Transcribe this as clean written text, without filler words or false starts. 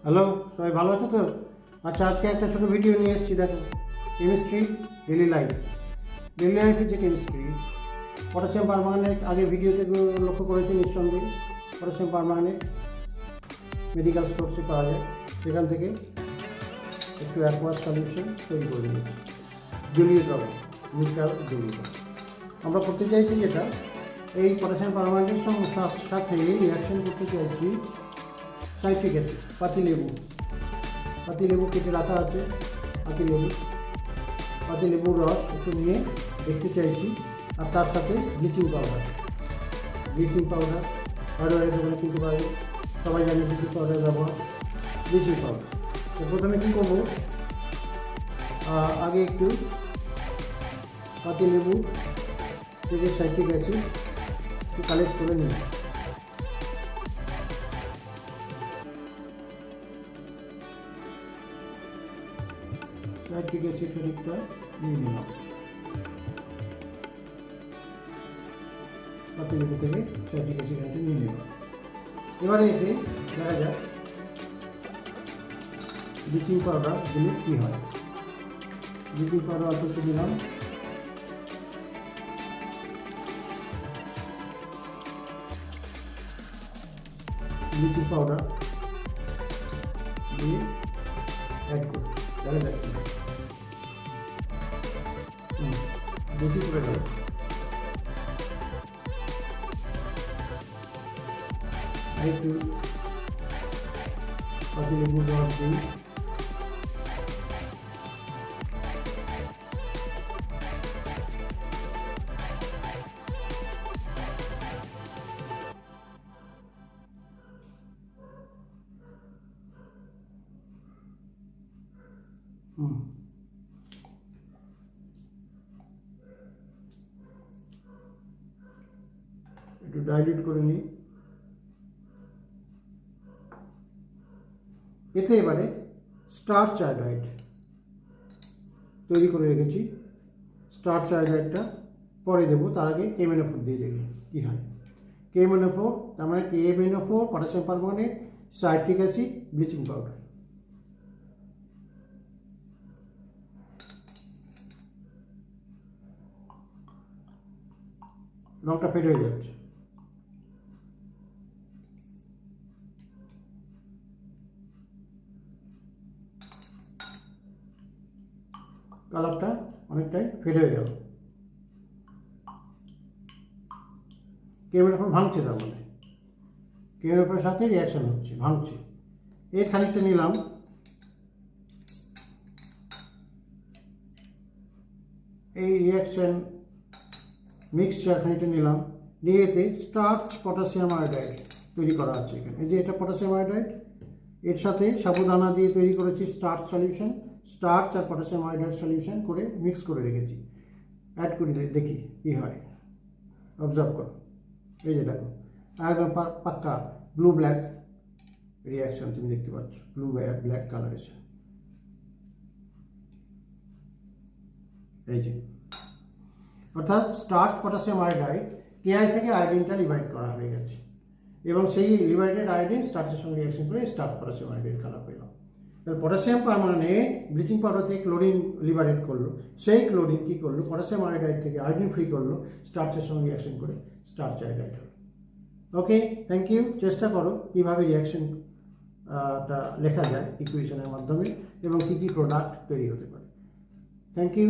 Hello, সবাই ভালো আছো তো? আচ্ছা, আজকে একটা ছোটো ভিডিও নিয়ে এসেছি। দেখো, কেমিস্ট্রি ডেলি লাইফ। ডেলি লাইফের যে কেমিস্ট্রি, পটাশিয়াম পারম্যাঙ্গানেট আগে ভিডিওতে লক্ষ্য করেছি নিঃসন্দেহে। পটাশিয়াম পারম্যাঙ্গানেট মেডিকেল স্টোরসে পাওয়া যায়, সেখান থেকে একটু অ্যাকোয়াস সলিউশন তৈরি করে নিয়েছি। জলীয় দ্রব, নিউট্রাল জলীয় দ্রব। আমরা করতে চাইছি যেটা, এই পটাশিয়াম পারম্যাঙ্গানেটের সাথে রিয়াকশন করতে চাইছি সাইট্রিক অ্যাসিড, পাতিলেবু কেটে রাখা আছে। পাতিলেবুর রস একটু নিয়ে দেখতে চাইছি, আর তার সাথে ব্লিচিং পাউডার হার্ডওয়ারের দোকানে কিনতে পারে, সবাই জানে ব্লিচিং পাউডার ব্যবহার। ব্লিচিং পাউডার তো প্রথমে কী করবো, আগে একটু পাতিলেবু থেকে সাইট্রিক অ্যাসিড একটু কালেক্ট করে নিই। সাইট্রিক অ্যাসিড খানিকটা নিয়ে নিলাম পাতিলেবু থেকে, সাইট্রিক অ্যাসিড খানিকটা নিয়ে নিলাম। এবারে এতে দেখা যাক ব্লিচিং পাউডার দিলে কী হয়। ব্লিচিং পাউডার অল্প একটু দিলাম, ব্লিচিং পাউডার দিয়ে অ্যাড করি। দেখা যাক বেশি করে গেল। একটু পাতিলেবুর রস দিই, একটু ডাইলিউট করে নিই। এতে এবারে স্টার্চ আয়োডাইড তৈরি করে রেখেছি। স্টার্চ আয়োডাইডটা পরে দেবো, তার আগে KMnO4 দিয়ে দেখি কী হয়। KMnO4 তার মানে KMnO4, potassium permanganate, citric acid, bleaching powder. রঙটা ফেড হয়ে যাচ্ছে। কালারটা অনেকটাই ফেড হয়ে গেল। KMnO4 ভাঙছে, তার মানে KMnO4 সাথে রিয়াকশান হচ্ছে, ভাঙছে। এর খানিকটা নিলাম, এই রিয়াকশান মিক্সচার খানিকটা নিলাম, নিয়ে এতে স্টার্চ পটাশিয়াম আয়োডাইড তৈরি করা আছে এখানে। এই যে এটা পটাশিয়াম আয়োডাইড, এর সাথে সাবুদানা দিয়ে তৈরি করেছি স্টার্চ সলিউশন। স্টার্চ আর পটাশিয়াম আয়োডাইড সলিউশন করে মিক্স করে রেখেছি। অ্যাড করি, দেখি কী হয়। অবজার্ভ করো, এই যে দেখো একদম পাক্কা ব্লু ব্ল্যাক রিয়াকশন তুমি দেখতে পাচ্ছ, ব্লু ব্ল্যাক কালার এসে। এই যে অর্থাৎ স্টার্চ পটাশিয়াম আয়োডাইড KI থেকে আয়োডিনটা লিভারেট করা হয়ে গেছে, এবং সেই লিভারেটেড আয়োডিন স্টার্চের সঙ্গে রিয়াকশন করে স্টার্চ পটাশিয়াম আয়োডাইড কালার পেলাম। তাহলে পটাশিয়াম পারম্যাঙ্গানেট ব্লিচিং পাউডার থেকে ক্লোরিন লিভারেট করলো, সেই ক্লোরিন কী করলো, পটাশিয়াম আয়োডাইড থেকে আয়োডিন ফ্রি করলো, স্টার্চের সঙ্গে রিয়াকশন করে স্টার্চ আয়োডাইড হলো। ওকে, থ্যাংক ইউ। চেষ্টা করো কীভাবে রিয়াকশনটা লেখা যায় ইকুয়েশনের মাধ্যমে, এবং কী কী প্রোডাক্ট তৈরি হতে পারে। Thank you.